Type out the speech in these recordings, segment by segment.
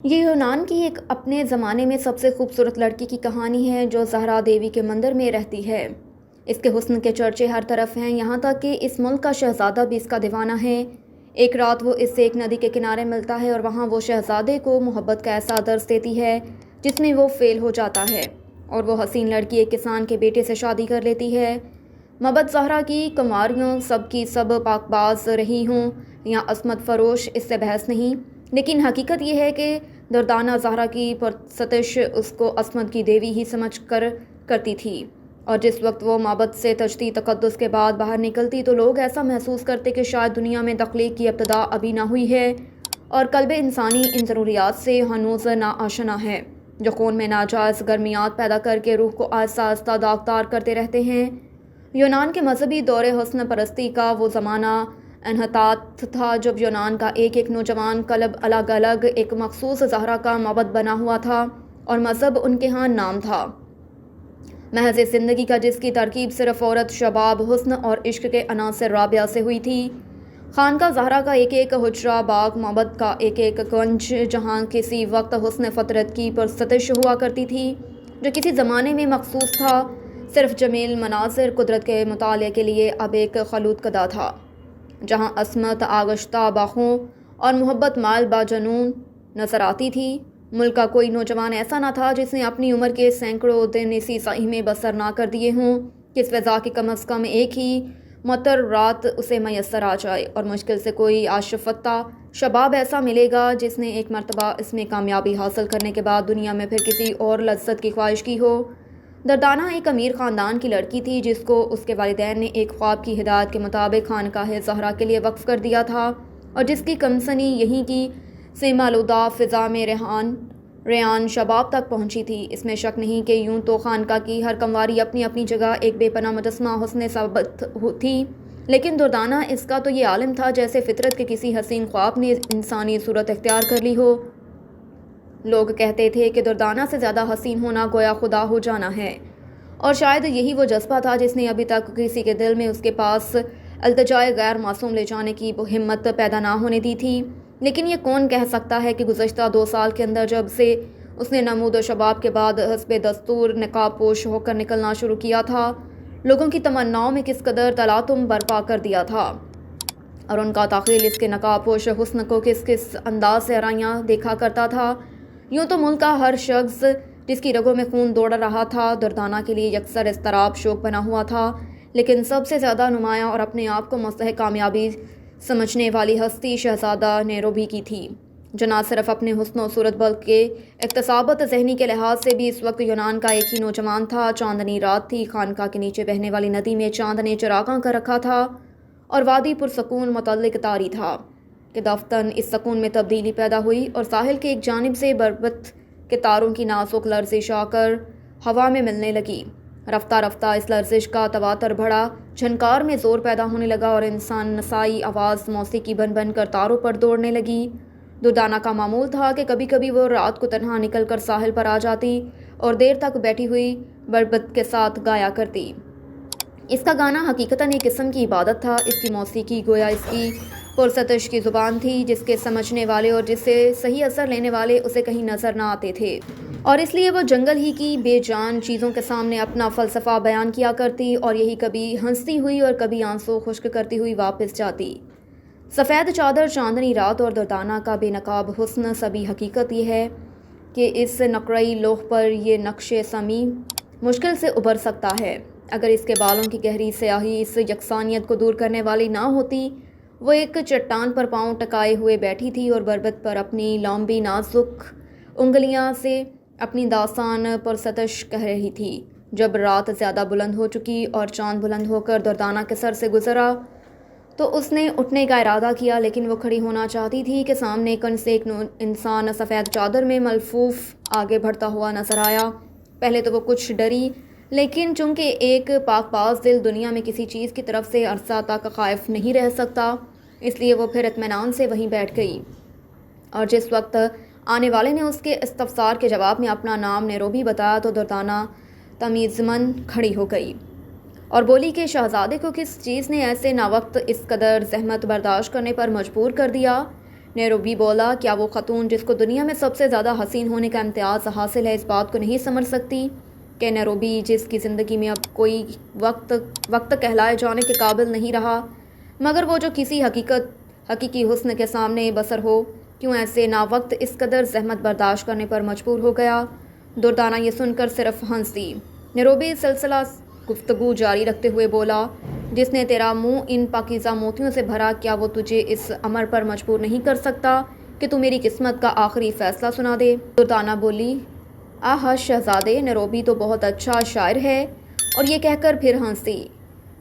یہ یونان کی ایک اپنے زمانے میں سب سے خوبصورت لڑکی کی کہانی ہے جو زہرا دیوی کے مندر میں رہتی ہے۔ اس کے حسن کے چرچے ہر طرف ہیں، یہاں تک کہ اس ملک کا شہزادہ بھی اس کا دیوانہ ہے۔ ایک رات وہ اس سے ایک ندی کے کنارے ملتا ہے اور وہاں وہ شہزادے کو محبت کا ایسا درس دیتی ہے جس میں وہ فیل ہو جاتا ہے اور وہ حسین لڑکی ایک کسان کے بیٹے سے شادی کر لیتی ہے۔ مبت زہرا کی کماریوں سب کی سب پاک باز رہی ہوں یا عصمت فروش، اس سے بحث نہیں، لیکن حقیقت یہ ہے کہ دردانہ زہرا کی پرستش اس کو عصمت کی دیوی ہی سمجھ کر کرتی تھی، اور جس وقت وہ مابت سے تجدید تقدس کے بعد باہر نکلتی تو لوگ ایسا محسوس کرتے کہ شاید دنیا میں تخلیق کی ابتدا ابھی نہ ہوئی ہے اور قلب انسانی ان ضروریات سے ہنوز نا آشنا ہے جو خون میں ناجائز گرمیات پیدا کر کے روح کو آہستہ آہستہ داغدار کرتے رہتے ہیں۔ یونان کے مذہبی دور حسن پرستی کا وہ زمانہ انحطاط تھا جب یونان کا ایک ایک نوجوان قلب الگ الگ ایک مخصوص زہرا کا معبد بنا ہوا تھا اور مذہب ان کے ہاں نام تھا۔ محض زندگی کا جس کی ترکیب صرف عورت، شباب، حسن اور عشق کے عناصر رابعہ سے ہوئی تھی۔ خانقاہ زہرا کا ایک ایک حجرہ، باغ، معبد کا ایک ایک کنج جہاں کسی وقت حسن فطرت کی پرستش ہوا کرتی تھی جو کسی زمانے میں مخصوص تھا، صرف جمیل مناظر قدرت کے مطالعے کے لیے اب ایک خلوت کدہ تھا، جہاں عصمت آغشتہ باہوں اور محبت مائل با جنون نظر آتی تھی۔ ملک کا کوئی نوجوان ایسا نہ تھا جس نے اپنی عمر کے سینکڑوں دن اسی سعی میں بسر نہ کر دیے ہوں کہ اس فضا کی کم از کم ایک ہی معطر رات اسے میسر آ جائے، اور مشکل سے کوئی آشفتہ شباب ایسا ملے گا جس نے ایک مرتبہ اس میں کامیابی حاصل کرنے کے بعد دنیا میں پھر کسی اور لذت کی خواہش کی ہو۔ دردانہ ایک امیر خاندان کی لڑکی تھی جس کو اس کے والدین نے ایک خواب کی ہدایت کے مطابق خانقاہ زہرا کے لیے وقف کر دیا تھا، اور جس کی کمسنی یہیں کی سیمالودہ فضا میں ریان شباب تک پہنچی تھی۔ اس میں شک نہیں کہ یوں تو خانقاہ کی ہر کمواری اپنی اپنی جگہ ایک بے پناہ مجسمہ حسن ثابت تھی، لیکن دردانہ اس کا تو یہ عالم تھا جیسے فطرت کے کسی حسین خواب نے انسانی صورت اختیار کر لی ہو۔ لوگ کہتے تھے کہ دردانہ سے زیادہ حسین ہونا گویا خدا ہو جانا ہے، اور شاید یہی وہ جذبہ تھا جس نے ابھی تک کسی کے دل میں اس کے پاس التجائے غیر معصوم لے جانے کی ہمت پیدا نہ ہونے دی تھی۔ لیکن یہ کون کہہ سکتا ہے کہ گزشتہ 2 سال کے اندر جب سے اس نے نمود و شباب کے بعد حسب دستور نقاب پوش ہو کر نکلنا شروع کیا تھا، لوگوں کی تمناؤں میں کس قدر تلاطم برپا کر دیا تھا، اور ان کا تخیل اس کے نقاب پوش حسن کو کس کس انداز سے آرائیاں دیکھا کرتا تھا۔ یوں تو ملک کا ہر شخص جس کی رگوں میں خون دوڑ رہا تھا دردانہ کے لیے یکسر اضطراب شوق بنا ہوا تھا، لیکن سب سے زیادہ نمایاں اور اپنے آپ کو مستحق کامیابی سمجھنے والی ہستی شہزادہ نیروبی کی تھی، جو نہ صرف اپنے حسن و صورت بلکہ اکتسابات ذہنی کے لحاظ سے بھی اس وقت یونان کا ایک ہی نوجوان تھا۔ چاندنی رات تھی، خانقاہ کے نیچے بہنے والی ندی میں چاند نے چراغاں کر رکھا تھا اور وادی پرسکون متعلق طاری تھا کہ دفتن اس سکون میں تبدیلی پیدا ہوئی اور ساحل کے ایک جانب سے بربت کے تاروں کی نازک لرزش آ کر ہوا میں ملنے لگی۔ رفتہ رفتہ اس لرزش کا تواتر بڑھا، جھنکار میں زور پیدا ہونے لگا اور انسان نسائی آواز موسیقی بن بن کر تاروں پر دوڑنے لگی۔ دردانہ کا معمول تھا کہ کبھی کبھی وہ رات کو تنہا نکل کر ساحل پر آ جاتی اور دیر تک بیٹھی ہوئی بربت کے ساتھ گایا کرتی۔ اس کا گانا حقیقتاً ایک قسم کی عبادت تھا، اس کی موسیقی گویا اس کی پرستش کی زبان تھی جس کے سمجھنے والے اور جس سے صحیح اثر لینے والے اسے کہیں نظر نہ آتے تھے، اور اس لیے وہ جنگل ہی کی بے جان چیزوں کے سامنے اپنا فلسفہ بیان کیا کرتی اور یہی کبھی ہنستی ہوئی اور کبھی آنسو خشک کرتی ہوئی واپس جاتی۔ سفید چادر، چاندنی رات اور دردانہ کا بے نقاب حسن، سبھی حقیقت یہ ہے کہ اس نقرئی لوح پر یہ نقش سمی مشکل سے ابھر سکتا ہے۔ اگر اس کے بالوں کی گہری سیاہی اس یکسانیت کو دور کرنے والی نہ ہوتی، وہ ایک چٹان پر پاؤں ٹکائے ہوئے بیٹھی تھی اور بربت پر اپنی لمبی نازک انگلیاں سے اپنی داستان پرستش کہہ رہی تھی۔ جب رات زیادہ بلند ہو چکی اور چاند بلند ہو کر دردانہ کے سر سے گزرا تو اس نے اٹھنے کا ارادہ کیا، لیکن وہ کھڑی ہونا چاہتی تھی کہ سامنے کنج سے ایک انسان سفید چادر میں ملفوف آگے بڑھتا ہوا نظر آیا۔ پہلے تو وہ کچھ ڈری، لیکن چونکہ ایک پاک باز دل دنیا میں کسی چیز کی طرف سے عرصہ تک خائف نہیں رہ سکتا، اس لیے وہ پھر اطمینان سے وہیں بیٹھ گئی، اور جس وقت آنے والے نے اس کے استفسار کے جواب میں اپنا نام نیروبی بتایا تو دردانہ تمیزمند کھڑی ہو گئی اور بولی کہ شہزادے کو کس چیز نے ایسے ناوقت اس قدر زحمت برداشت کرنے پر مجبور کر دیا۔ نیروبی بولا، کیا وہ خاتون جس کو دنیا میں سب سے زیادہ حسین ہونے کا امتیاز حاصل ہے اس بات کو نہیں سمجھ سکتی کہ نیروبی جس کی زندگی میں اب کوئی وقت کہلائے جانے کے قابل نہیں رہا، مگر وہ جو کسی حقیقی حسن کے سامنے بسر ہو، کیوں ایسے نا وقت اس قدر زحمت برداشت کرنے پر مجبور ہو گیا؟ دردانہ یہ سن کر صرف ہنس دی۔ نیروبی سلسلہ گفتگو جاری رکھتے ہوئے بولا، جس نے تیرا منہ ان پاکیزہ موتیوں سے بھرا، کیا وہ تجھے اس امر پر مجبور نہیں کر سکتا کہ تو میری قسمت کا آخری فیصلہ سنا دے؟ دردانہ بولی، آہا شہزادے، نیروبی تو بہت اچھا شاعر ہے، اور یہ کہہ کر پھر ہنسی۔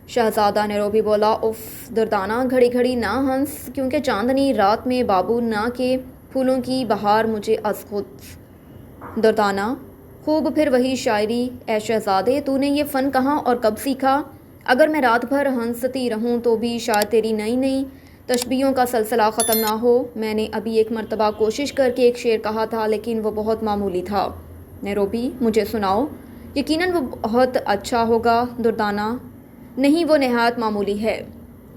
شہزادہ نیروبی بولا، اف دردانہ، گھڑی گھڑی نہ ہنس، کیونکہ چاندنی رات میں بابو نہ کے پھولوں کی بہار مجھے از خود۔ دردانہ، خوب، پھر وہی شاعری۔ اے شہزادے، تو نے یہ فن کہاں اور کب سیکھا؟ اگر میں رات بھر ہنستی رہوں تو بھی شاید تیری نئی تشبیہوں کا سلسلہ ختم نہ ہو۔ میں نے ابھی ایک مرتبہ کوشش کر کے ایک شعر کہا تھا، لیکن وہ بہت معمولی تھا۔ نیروبی، مجھے سناؤ، یقیناً وہ بہت اچھا ہوگا۔ دردانہ، نہیں، وہ نہایت معمولی ہے،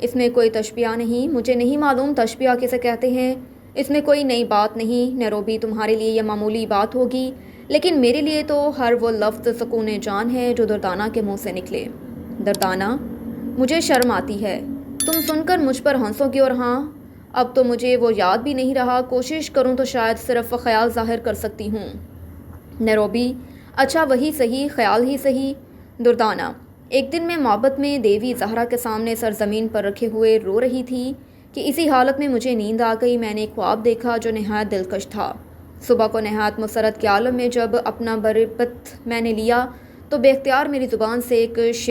اس میں کوئی تشبیہ نہیں۔ مجھے نہیں معلوم تشبیہ کسے کہتے ہیں، اس میں کوئی نئی بات نہیں۔ نیروبی، تمہارے لیے یہ معمولی بات ہوگی، لیکن میرے لیے تو ہر وہ لفظ سکون جان ہے جو دردانہ کے منہ سے نکلے۔ دردانہ، مجھے شرم آتی ہے، تم سن کر مجھ پر ہنسو گے، اور ہاں، اب تو مجھے وہ یاد بھی نہیں رہا، کوشش کروں تو شاید صرف خیال ظاہر کر سکتی ہوں۔ نیروبی، اچھا وہی صحیح، خیال ہی صحیح۔ دردانہ، ایک دن میں محبت میں دیوی زہرا کے سامنے سرزمین پر رکھے ہوئے رو رہی تھی کہ اسی حالت میں مجھے نیند آ گئی۔ میں نے ایک خواب دیکھا جو نہایت دلکش تھا۔ صبح کو نہایت مسرت کے عالم میں جب اپنا بربط میں نے لیا تو بے اختیار میری زبان سے ایک